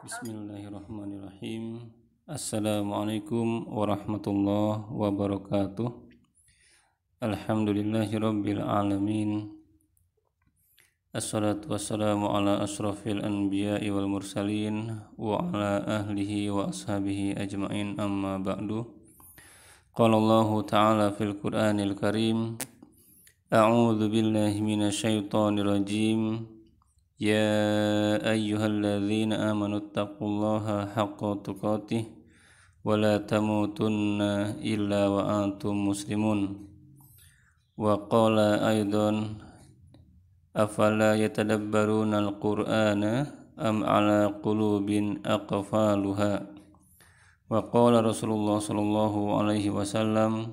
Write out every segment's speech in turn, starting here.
Bismillahirrahmanirrahim. Assalamualaikum warahmatullahi wabarakatuh. Alhamdulillahirabbil alamin. Assalatu wassalamu ala asrafil anbiya'i wal mursalin wa ala ahlihi wa ashabihi ajma'in, amma ba'du. Qala Allah ta'ala fil Qur'anil Karim, a'udzu billahi minasyaitonir rajim. Ya ayyuhalladzina amanu taqullaha haqqa tuqatih wa la tamutunna illa wa antum muslimun. Wa qala aidan afala yatadabbaruna al-Qur'ana am ala qulubin aqfaluha. Wa qala Rasulullah sallallahu alaihi wasallam,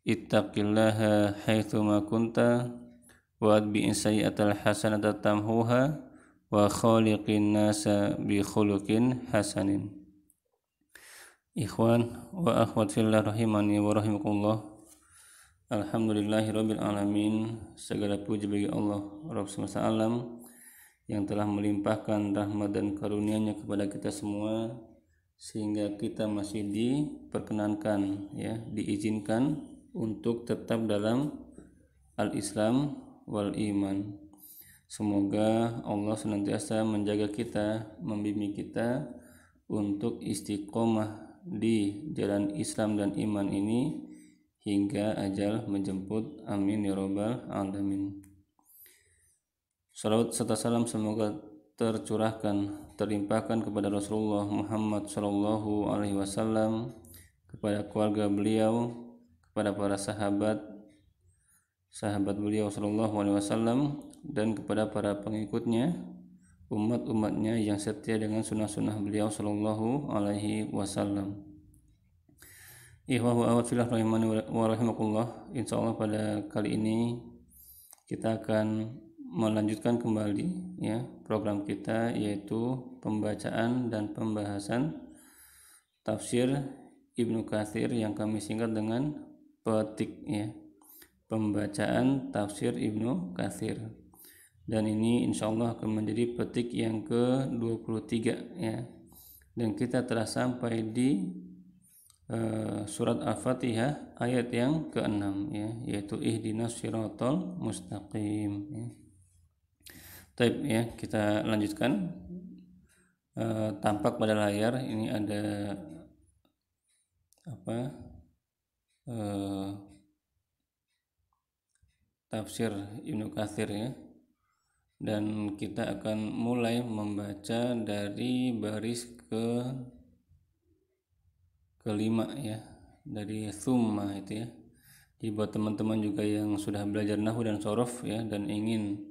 ittaqillaha haitsuma kunta wa atbi'is sayyi'atal hasanata tamhuha wa khaliqin nasa bi khuluqin hasanin. Ikhwan wa akhwat fillah rahimani wa rahimakumullah. Alhamdulillahirabbil alamin. Segala puji bagi Allah Rabb semesta alam yang telah melimpahkan rahmat dan karunia-Nya kepada kita semua sehingga kita masih diperkenankan, diizinkan untuk tetap dalam al-Islam wal iman. Semoga Allah senantiasa menjaga kita, membimbing kita untuk istiqomah di jalan Islam dan iman ini hingga ajal menjemput. Amin ya rabbal alamin. Salawat serta salam semoga tercurahkan, terlimpahkan kepada Rasulullah Muhammad sallallahu alaihi wasallam, kepada keluarga beliau, kepada para sahabat beliau sallallahu alaihi wasallam, dan kepada para pengikutnya, umat-umatnya yang setia dengan sunnah-sunnah beliau sallallahu alaihi wasallam. Ikhwah wa akhwat fillah rahimani wa rahimakumullah. Insyaallah pada kali ini kita akan melanjutkan kembali program kita, yaitu pembacaan dan pembahasan tafsir Ibnu Katsir yang kami singkat dengan petik, pembacaan tafsir Ibnu Katsir. Dan ini insyaallah akan menjadi petik yang ke-23 Dan kita telah sampai di surat Al-Fatihah ayat yang ke-6 yaitu ihdinas siratal mustaqim. Baik, kita lanjutkan. Tampak pada layar ini ada tafsir Ibnu Katsir dan kita akan mulai membaca dari baris kelima dari tsumma itu Jadi buat teman-teman juga yang sudah belajar nahwu dan shorof dan ingin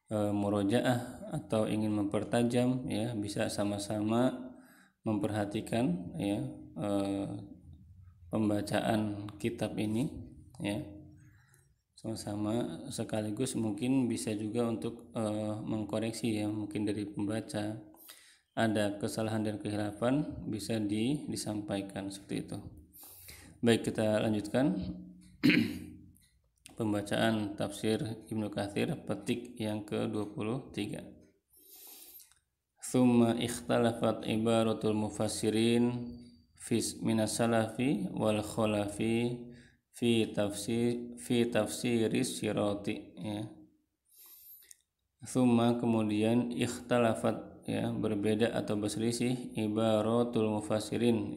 murojaah atau ingin mempertajam bisa sama-sama memperhatikan pembacaan kitab ini sama-sama, sekaligus mungkin bisa juga untuk mengkoreksi mungkin dari pembaca ada kesalahan dan kehilafan bisa disampaikan seperti itu. Baik, kita lanjutkan pembacaan tafsir Ibnu Katsir petik yang ke-23. Tsumma ikhtalafat ibaratul mufassirin minas salafi wal khalafi fi tafsiris sirati Tsumma kemudian ikhtalafat berbeda atau berselisih ibaratul mufassirin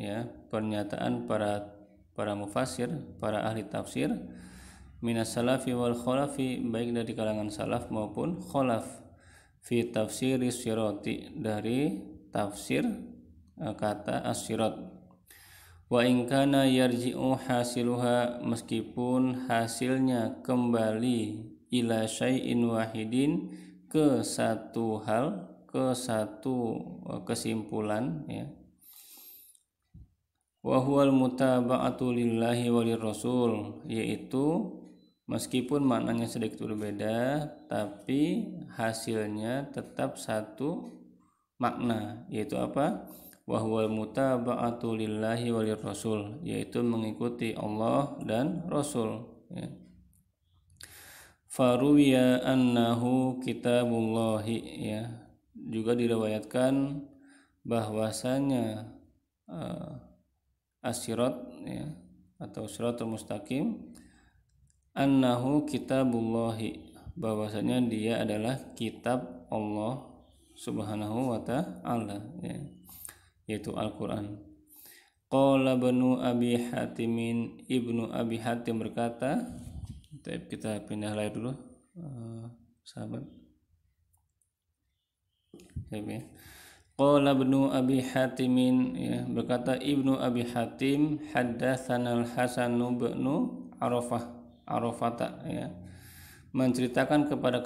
pernyataan para mufassir, para ahli tafsir, minas salafi wal khalafi, baik dari kalangan salaf maupun khalaf, fi tafsiris sirati, dari tafsir kata as-sirat. Wa in kana yarji'u hasiluha, meskipun hasilnya kembali ila syai'in wahidin, ke satu hal, ke satu kesimpulan wa huwal mutaba'atu lillahi walir rasul, yaitu meskipun maknanya sedikit berbeda tapi hasilnya tetap satu makna, yaitu apa? Wa huwal mutaba'atu lillahi walir rasul, yaitu mengikuti Allah dan Rasul faruwiya annahu kitabullahi, ya, juga diriwayatkan bahwasanya as-sirat, ya, atau siratul mustaqim, annahu kitabullahi, bahwasanya dia adalah kitab Allah Subhanahu wa ta'ala, ya, yaitu Al-Qur'an. Qala Ibnu Abi Hatimin, Ibnu Abi Hatim berkata, kita pindah layar dulu, sahabat. Qala Ibnu Abi Hatimin, ya, berkata Ibnu Abi Hatim, haddatsana Al-Hasan bin Arafata, ya, telah menceritakan kepada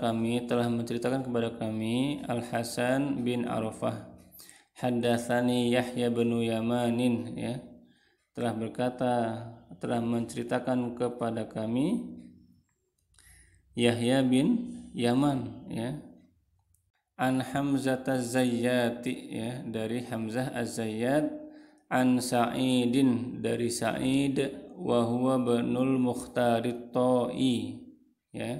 kami Al-Hasan bin Arafah. Haddatsani Yahya bin Yamanin, ya, telah menceritakan kepada kami Yahya bin Yaman, ya, an Hamzah Az-Zayyati, ya, dari Hamzah Az-Zayyat, an Sa'idin, dari Sa'id, wa huwa binul Mukhtar At-Ta'i, ya,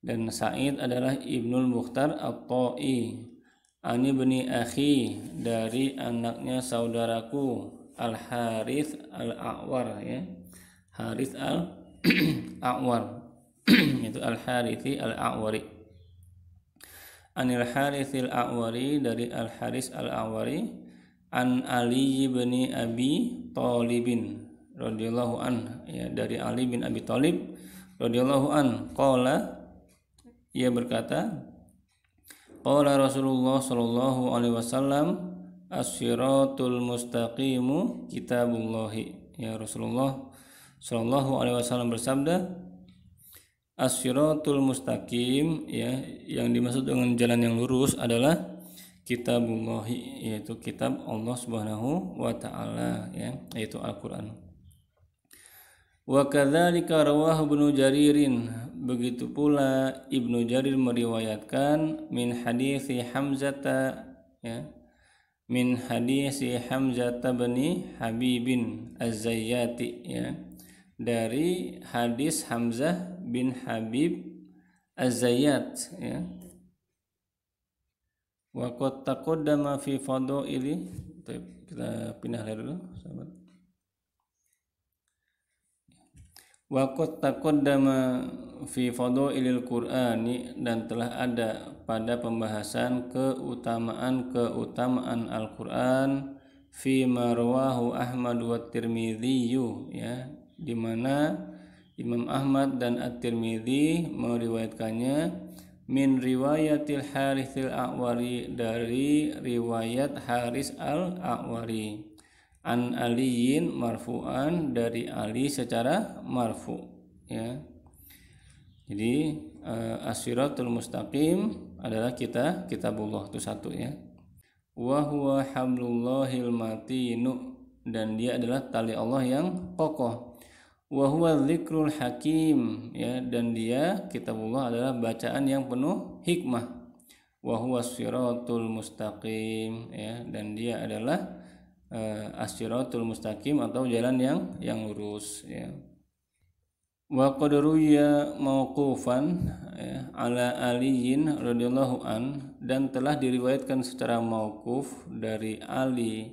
dan Sa'id adalah Ibnul Mukhtar At-Ta'i. Ani bani akhi, dari anaknya saudaraku Al-Harits Al-A'war, ya, Harits Al-A'war itu Al-Harithi Al-A'wari. Anil Harithi Al-A'wari, dari Al-Harits Al-A'wari, an Ali bin Abi Thalibin radhiyallahu an, ya, dari Ali bin Abi Thalib radhiyallahu an, qala, ia berkata, qala Rasulullah sallallahu alaihi wasallam, as-siratul mustaqimu kitabullahi, ya, Rasulullah sallallahu alaihi wasallam bersabda, as-siratul mustaqim, ya, yang dimaksud dengan jalan yang lurus adalah kitabullahi, yaitu kitab Allah Subhanahu wa ta'ala, ya, yaitu Al-Qur'an. Wa kadzalika rawahu Ibnu Jaririn, begitu pula Ibnu Jarir meriwayatkan min hadisi Hamzata, ya, min hadisi Hamzata bin Habibin Az-Zayyati, ya, dari hadis Hamzah bin Habib Az-Zayyat, ya. Wa qad taqaddama fi fadaili, kita pindah dulu, sahabat. Wa qad taqaddama fi fadailil Qur'ani, dan telah ada pada pembahasan keutamaan Al-Qur'an, fi marwahu Ahmad wa Tirmidzi, ya, di mana Imam Ahmad dan At-Tirmidzi meriwayatkannya, min riwayatil Harits Al-A'wari, dari riwayat Haris Al-A'wari, an Aliyin marfu'an, dari Ali secara marfu', ya. Jadi as-siratul mustaqim adalah kitabullah, itu satu, ya. Wa huwa hablullahil matinu, dan dia adalah tali Allah yang kokoh. Wa huwa dzikrul hakim, ya, dan dia kitabullah adalah bacaan yang penuh hikmah. Wa huwa as-siratul mustaqim, ya, dan dia adalah as-siratul mustaqim atau jalan yang lurus, ya. Wa qad ruwiya mauqufan, ya, ala Aliyin radhiyallahu an, dan telah diriwayatkan secara mauquf dari Ali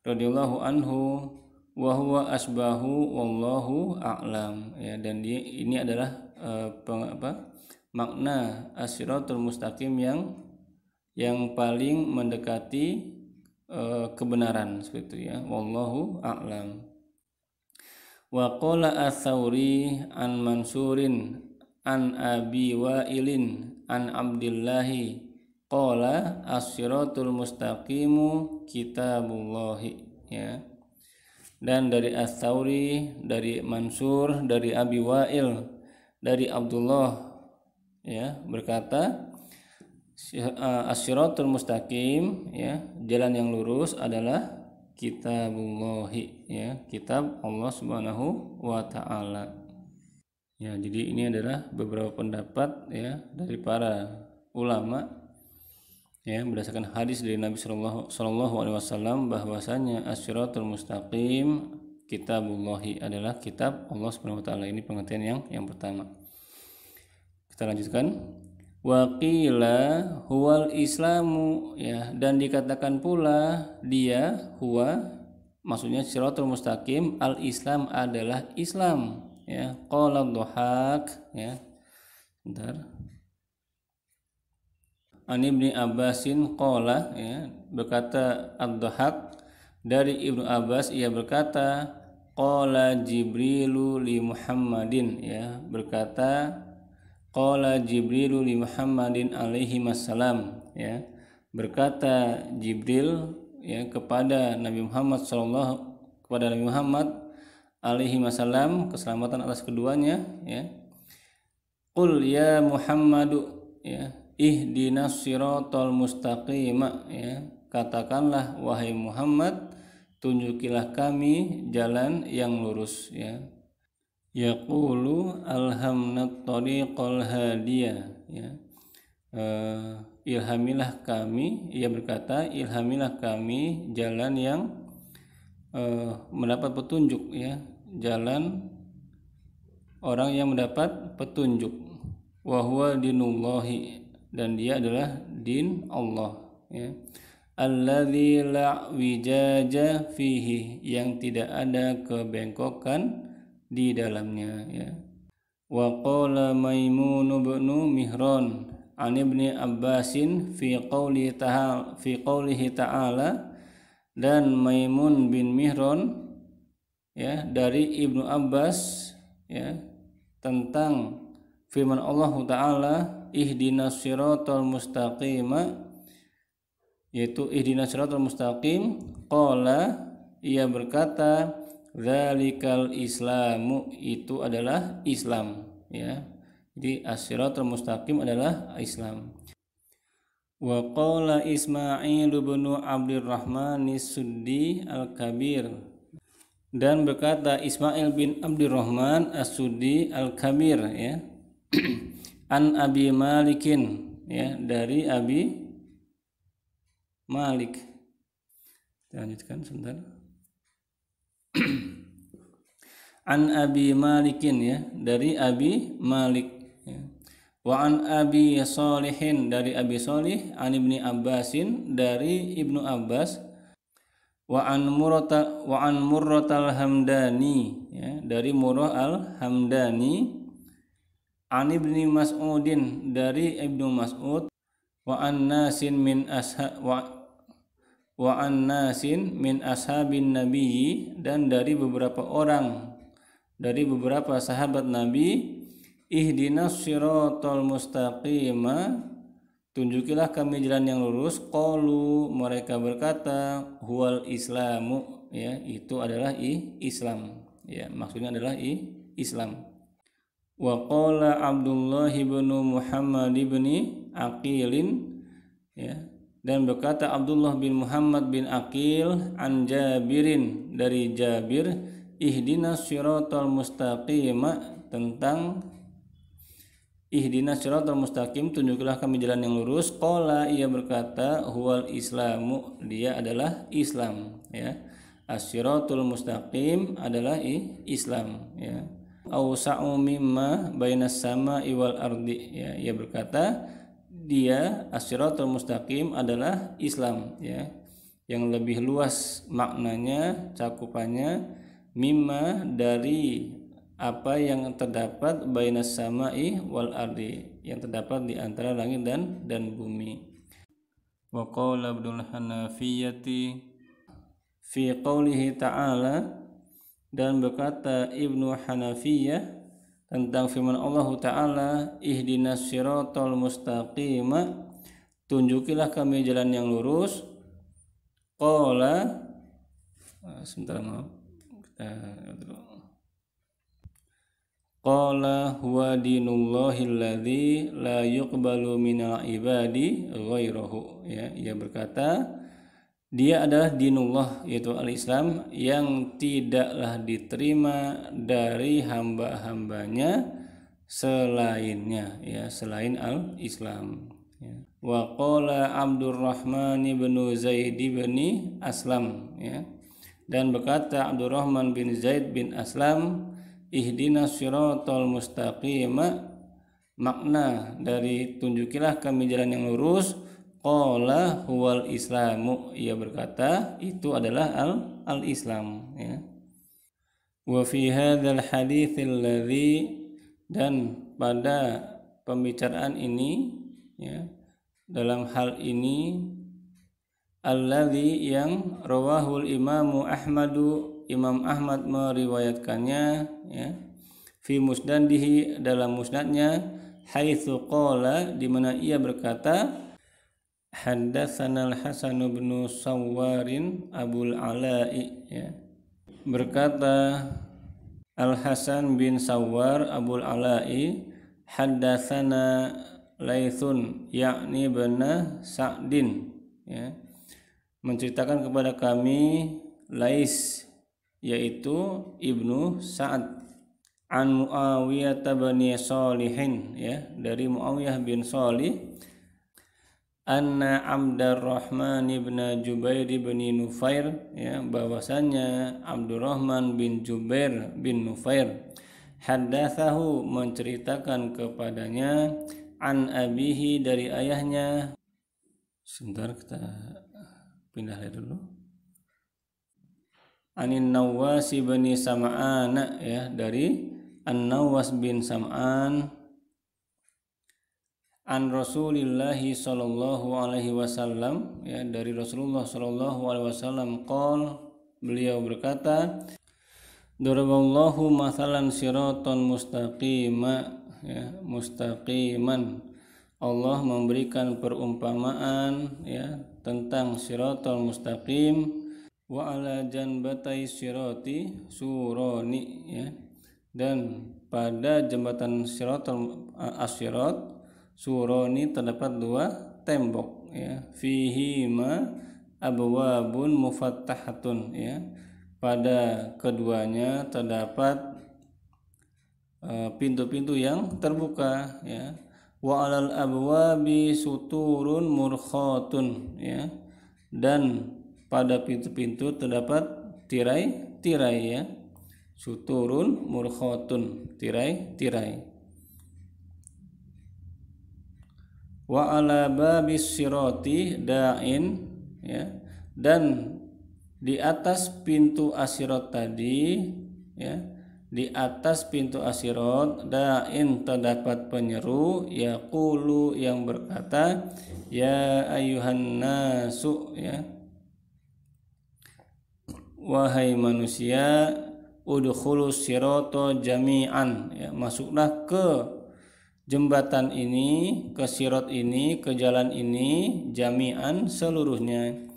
radhiyallahu anhu, wa huwa asbahu wallahu a'lam, ya, dan ini adalah makna as-siratul mustaqim yang paling mendekati kebenaran, seperti itu, ya, wallahu a'lam. Wa qala ats-Tsauri an Mansurin an Abi Wa'ilin an Abdillahi qala as-siratul mustaqimu kitabullahi, ya. Dan dari ats-Tsauri, dari Mansur, dari Abi Wa'il, dari Abdullah, ya, berkata as-siratul mustaqim, ya, jalan yang lurus adalah kitabullahi, ya, kitab Allah Subhanahu wa ta'ala. Ya, jadi ini adalah beberapa pendapat, ya, dari para ulama, ya, berdasarkan hadis dari Nabi sallallahu alaihi wasallam bahwasanya as-siratul mustaqim kitabullahi adalah kitab Allah Subhanahu wa ta'ala. Ini pengertian yang pertama. Kita lanjutkan. Wa qila huwal islamu, ya, dan dikatakan pula dia huwa, maksudnya siratul mustaqim, al Islam adalah Islam, ya. Qala Dhahak, ya. Bentar. An Ibni Abbasin qala, ya, berkata Ad-Dhahak dari Ibnu Abbas, ia berkata qala Jibrilu li Muhammadin, ya, berkata qala Jibrilu li Muhammadin alaihi wassalam, ya, berkata Jibril, ya, kepada Nabi Muhammad kepada Nabi Muhammad alaihi wasallam, keselamatan atas keduanya, ya. Qul ya Muhammadu, ya, ihdinas siratal mustaqim, ya, katakanlah wahai Muhammad, tunjukilah kami jalan yang lurus, ya. Yaqulu alhamnat tariqal hadiyah, ya. Ilhamilah kami, ia berkata ilhamilah kami jalan yang mendapat petunjuk, ya, jalan orang yang mendapat petunjuk. Wa huwa dinullahi, dan dia adalah din Allah, ya. Alladzi la wijaja fihi, yang tidak ada kebengkokan di dalamnya, ya. Wa qala Maimun bin Mihran an Ibni Abbasin fi qaulihi ta'ala, dan Maimun bin Mihran, ya, dari Ibnu Abbas, ya, tentang firman Allah Ta'ala ihdinas siratal mustaqim, yaitu ihdinas siratal mustaqim. Qala, ia berkata dzalikal islamu, itu adalah Islam, ya. Jadi as-siratal mustaqim adalah Islam. Wa qala Ismail bin Abdurrahman as-Suddi al-Kabir, dan berkata Ismail bin Abdurrahman as-Suddi al-Kabir, ya, an Abi Malikin, ya, dari Abi Malik. Kita lanjutkan sebentar. An Abi Malikin, ya, dari Abi Malik, ya. Wa an Abi Shalihin, dari Abi Shalih, an Ibni Abbasin, dari Ibnu Abbas. Wa an Murratal Hamdani, ya, dari Murrah al-Hamdani, an Ibni Mas'udin, dari Ibnu Mas'ud. Wa an nasin min ashabin nabiyyi, dan dari beberapa orang, dari beberapa sahabat Nabi, ihdinas siratal mustaqim, tunjukilah kami jalan yang lurus. Qalu, mereka berkata huwal islamu, ya, itu adalah Islam, ya, maksudnya adalah Islam. Wa qala Abdullah bin Muhammad bin Aqilin, ya, dan berkata Abdullah bin Muhammad bin Aqil an Jabirin, dari Jabir, ihdinas siratal mustaqim, tentang ihdinas siratal mustaqim, tunjukilah kami jalan yang lurus. Qala, ia berkata huwal islamu, dia adalah Islam, ya. As-siratul mustaqim adalah Islam, ya. Awsa'u mimma bainas sama'i wal ardi, ya, ia berkata dia as-siratul mustaqim adalah Islam, ya, yang lebih luas maknanya, cakupannya, mimma, dari apa yang terdapat bainas sama'i wal ardi, yang terdapat di antara langit dan bumi. Wa qala Ibnul Hanafiyyati fi qaulihi ta'ala, dan berkata Ibnu Hanafiyah tentang firman Allah Ta'ala ihdinas siratal mustaqim, tunjukilah kami jalan yang lurus. Qala, sebentar, maaf, kita dulu. Qala huwa dinullahi alladzi la yuqbalu minal ibadi ghairahu, ya, ia berkata dia adalah dinullah, yaitu al-Islam, yang tidaklah diterima dari hamba-hambanya selainnya, ya, selain al-Islam, ya. Wa qala Abdurrahman bin Zaid bin Aslam, ya, dan berkata Abdurrahman bin Zaid bin Aslam ihdinas siratal mustaqim, makna dari tunjukilah kami jalan yang lurus. Qala huwal islamu, ia berkata itu adalah al-Islam, ya. Wa fi hadzal haditsil ladzi, dan pada pembicaraan ini, ya, dalam hal ini alladzi yang rawahul imamu Ahmadu, Imam Ahmad meriwayatkannya, ya, fi musnadihi, dalam musnadnya, haitsu qala, di mana ia berkata, haddatsana al-Hasan bin Sawwarin Abul Ala'i, ya, berkata Al-Hasan bin Sawwar Abul Ala'i, haddatsana Laitsun yakni bin Sa'din, ya, menceritakan kepada kami Lais, yaitu Ibnu Sa'ad, an Muawiyah bin Shalihin, ya, dari Muawiyah bin Shalih, anna Abdurrahman bin Jubair bin Nufair, ya, bahwasanya Abdurrahman bin Jubair bin Nufair, haddatsahu, menceritakan kepadanya, an abihi, dari ayahnya. Sebentar, kita pindah dulu. Anin Nawas bin Sam'an, ya, dari An-Nawas bin Sam'an, an Rasulillahi sallallahu alaihi wasallam, ya, dari Rasulullah sallallahu alaihi wasallam, qol, beliau berkata, daraballahu mathalan siratan mustaqima, ya, mustaqiman, Allah memberikan perumpamaan, ya, tentang siratal mustaqim, wa ala janbatai sirati surani, ya, dan pada jembatan siratal asyirat suroni terdapat dua tembok, ya, fihi ma abwabun mufattahatun, ya, pada keduanya terdapat pintu-pintu yang terbuka, ya, wa alal abwabi suturun murkhatun, ya, dan pada pintu-pintu terdapat tirai-tirai, ya, suturun murkhatun, tirai-tirai. Wa ala babis sirati da'in, ya, dan di atas pintu asirat tadi, ya, di atas pintu asirat da'in terdapat penyeru, yaqulu, yang berkata, ya ayuhan nasu, ya, wahai manusia, udkhulus sirata jami'an, ya, masuklah ke jembatan ini, ke sirat ini, ke jalan ini, jami'an, seluruhnya.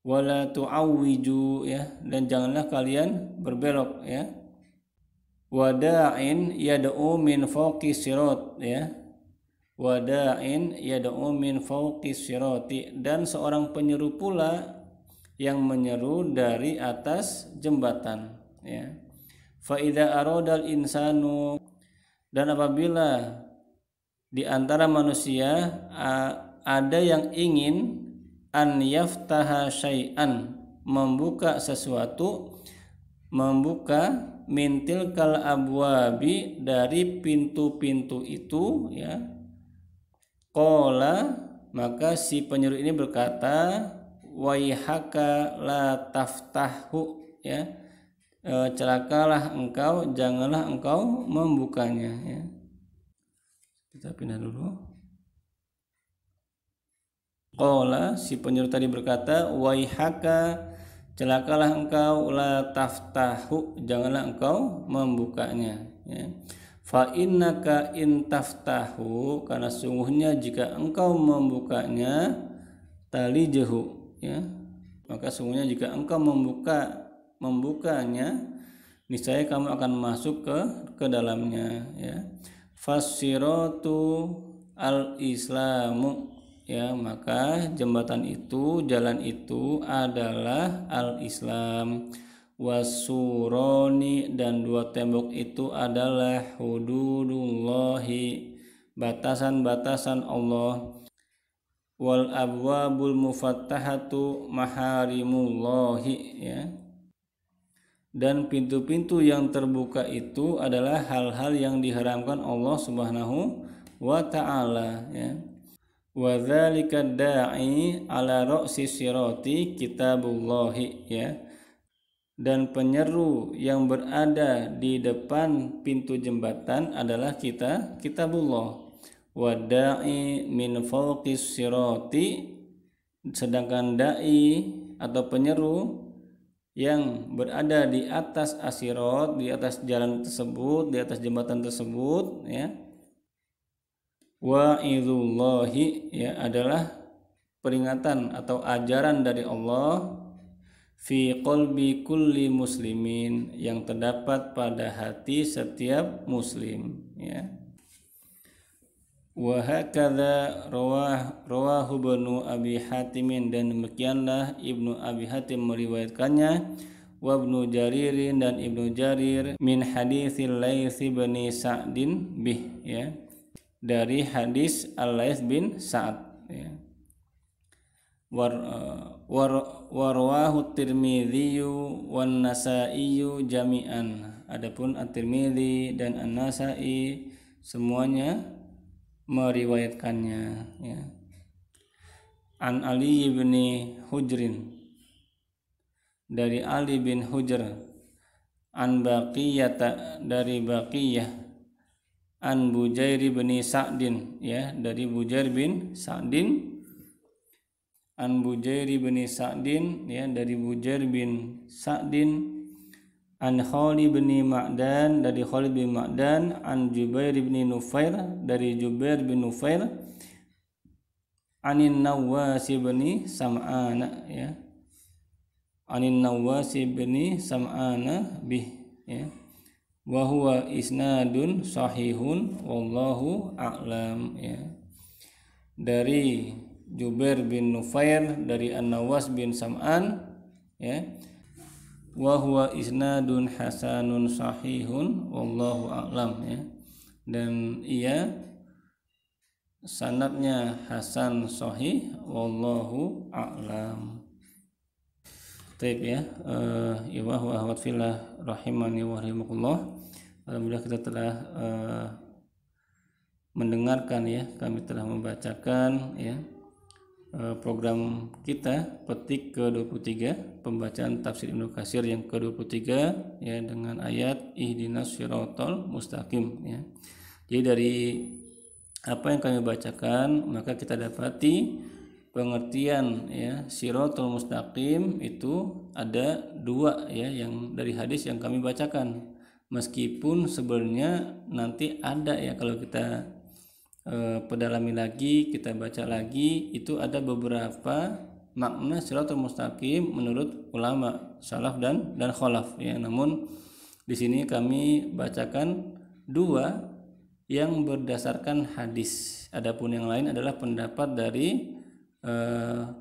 Wala tu'awwiju, ya, dan janganlah kalian berbelok, ya. Wada'in yad'u min fawqi sirat, ya. Wada'in yad'u min fawqi sirati, dan seorang penyeru pula yang menyeru dari atas jembatan, ya. Fa idza aradal insanu, dan apabila di antara manusia ada yang ingin an yaftaha syai'an, membuka sesuatu, membuka mintil kal abwabi, dari pintu-pintu itu, ya, qala, maka si penyeru ini berkata, waihaka la taftahu, ya, celakalah engkau, janganlah engkau membukanya, ya. Kita pindah dulu. Qala, si penyeru tadi berkata, waihaka, celakalah engkau, la taftahu, janganlah engkau membukanya, ya. Fa innaka in taftahu, karena sungguhnya jika engkau membukanya, talijahu, ya, maka sungguhnya jika engkau membukanya, niscaya kamu akan masuk ke dalamnya, ya. Fasiratu al-islamu, ya, maka jembatan itu, jalan itu adalah al-Islam. Wasuroni, dan dua tembok itu adalah hududullahi, batasan-batasan Allah. Wal abwabul mufattahatu maharimullahi, ya, dan pintu-pintu yang terbuka itu adalah hal-hal yang diharamkan Allah Subhanahu wa taala, ya. Wa dzalika da'i ala ra'si sirati kitabullahi, ya. Dan penyeru yang berada di depan pintu jembatan adalah kitabullah. Wa da'i min fawqis sirati, sedangkan dai atau penyeru yang berada di atas asirat, di atas jalan tersebut, di atas jembatan tersebut, ya. Wa'izullahi, ya, adalah peringatan atau ajaran dari Allah fi qalbi kulli muslimin, yang terdapat pada hati setiap muslim, ya. Wa hakadza rawahu Ibnu Abi Hatim, dan demikianlah Ibnu Abi Hatim meriwayatkannya, wa Ibnu Jarir dan Ibnu Jarir min haditsil Laits bin Sa'din bih, ya, dari hadis Al-Laits bin Sa'ad, ya. Warwahu Tirmidzi wan Nasa'i jami'an, adapun At-Tirmidzi dan An-Nasa'i semuanya meriwayatkannya, ya. An Ali bin Hujrin, dari Ali bin Hujr, an Baqiyata, dari Baqiyah, an Bujair bin Sa'din, ya, dari Bujair bin Sa'din, an Bujair bin Sa'din, ya, dari Bujair bin Sa'din, an Khalid bin Ma'dan, dari Khalid bin Ma'dan, an Jubair bin Nufair, dari Jubair bin Nufair, anin Nawas bin Sam'ana, ya, anin Nawas bin Sam'ana bih, ya. Wa huwa isnadun sahihun wallahu a'lam, ya. Dari Jubair bin Nufair, dari An-Nawas bin Sam'an, ya, wa huwa isnadun hasanun sahihun wallahu a'lam, ya. Dan ia sanadnya hasan sahih wallahu a'lam. Baik, ya, ikhwah wa akhwat fillah rahimani wa rahimakumullah. Alhamdulillah kita telah mendengarkan, ya, kami telah membacakan, ya, program kita petik ke-23, pembacaan tafsir Ibnu Katsir yang ke-23, ya, dengan ayat ihdinas siratal mustaqim, ya. Jadi dari apa yang kami bacakan maka kita dapati pengertian, ya, siratal mustaqim itu ada dua, ya, yang dari hadis yang kami bacakan, meskipun sebenarnya nanti ada, ya, kalau kita pedalami lagi, kita baca lagi, itu ada beberapa makna siratal mustaqim menurut ulama salaf dan khalaf, ya. Namun di sini kami bacakan dua yang berdasarkan hadis. Adapun yang lain adalah pendapat dari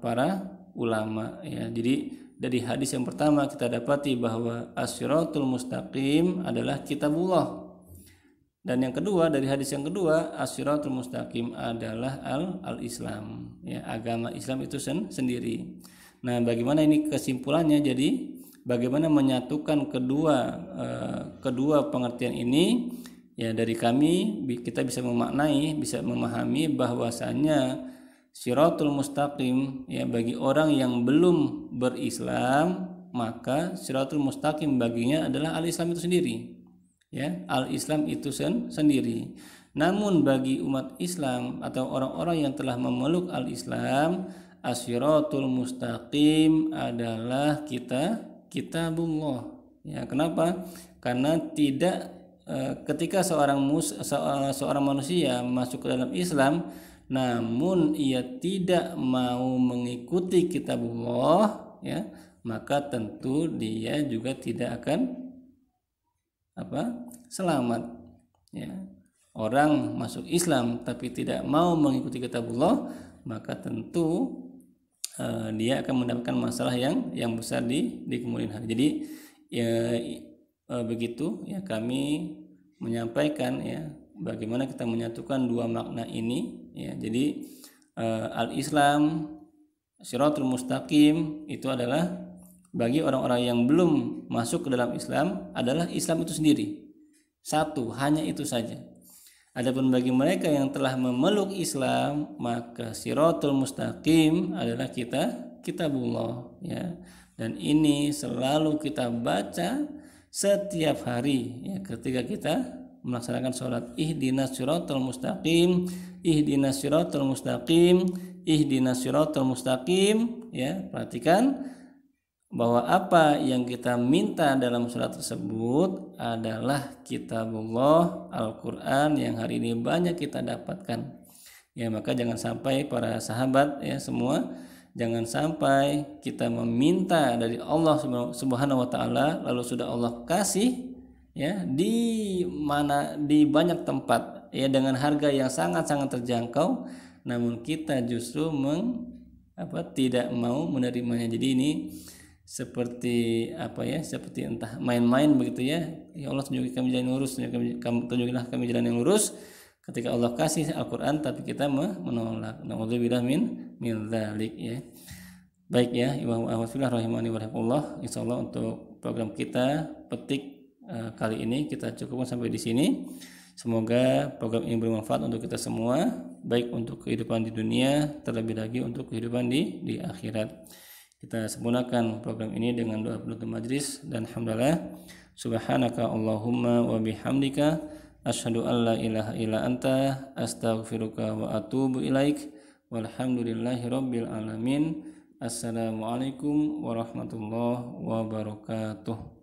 para ulama, ya. Jadi dari hadis yang pertama kita dapati bahwa as-siratul mustaqim adalah kitabullah. Dan yang kedua, dari hadis yang kedua, as-siratul mustaqim adalah al-Islam, ya, agama Islam itu sendiri. Nah, bagaimana ini kesimpulannya? Jadi bagaimana menyatukan kedua pengertian ini, ya, dari kami kita bisa memaknai, bisa memahami bahwasanya siratul mustaqim, ya, bagi orang yang belum berislam, maka siratul mustaqim baginya adalah al-Islam itu sendiri, ya, al-Islam itu sendiri. Namun bagi umat Islam atau orang-orang yang telah memeluk al-Islam, as-siratul mustaqim adalah kitabullah, ya. Kenapa? Karena tidak ketika seorang manusia masuk ke dalam Islam namun ia tidak mau mengikuti kitabullah, ya, maka tentu dia juga tidak akan selamat, ya. Orang masuk Islam tapi tidak mau mengikuti kitabullah, maka tentu dia akan mendapatkan masalah yang besar di kemudian hari. Jadi, ya, begitu, ya, kami menyampaikan, ya, bagaimana kita menyatukan dua makna ini, ya. Jadi al-Islam, siratul mustaqim itu adalah bagi orang-orang yang belum masuk ke dalam Islam adalah Islam itu sendiri. Satu, hanya itu saja. Adapun bagi mereka yang telah memeluk Islam, maka Shirathul Mustaqim adalah kitabullah, ya. Dan ini selalu kita baca setiap hari, ya, ketika kita melaksanakan sholat. Ihdinas Shirathul Mustaqim, ihdinas Shirathul Mustaqim, ihdinas Shirathul Mustaqim, ya. Perhatikan bahwa apa yang kita minta dalam surat tersebut adalah kitabullah, Al-Quran yang hari ini banyak kita dapatkan, ya. Maka jangan sampai para sahabat, ya, semua, jangan sampai kita meminta dari Allah Subhanahu wa taala lalu sudah Allah kasih, ya, di banyak tempat, ya, dengan harga yang sangat-sangat terjangkau, namun kita justru tidak mau menerimanya. Jadi ini seperti seperti entah main-main begitu, ya. Ya Allah, tunjukilah kami jalan yang lurus, tunjukilah kami jalan yang lurus. Ketika Allah kasih Al-Quran tapi kita menolak. Na'udzubillah min dzalik, ya. Baik, ya, ibu ahwat rahimani wa rahimakumullah. Insyaallah untuk program kita petik kali ini kita cukupkan sampai di sini. Semoga program ini bermanfaat untuk kita semua, baik untuk kehidupan di dunia, terlebih lagi untuk kehidupan di akhirat. Kita sempurnakan program ini dengan doa penutup majlis, dan alhamdulillah, subhanaka Allahumma wa bihamdika asyhadu an la ilaha illa anta astaghfiruka wa atubu ilaik, walhamdulillahi rabbil alamin. Assalamualaikum warahmatullahi wabarakatuh.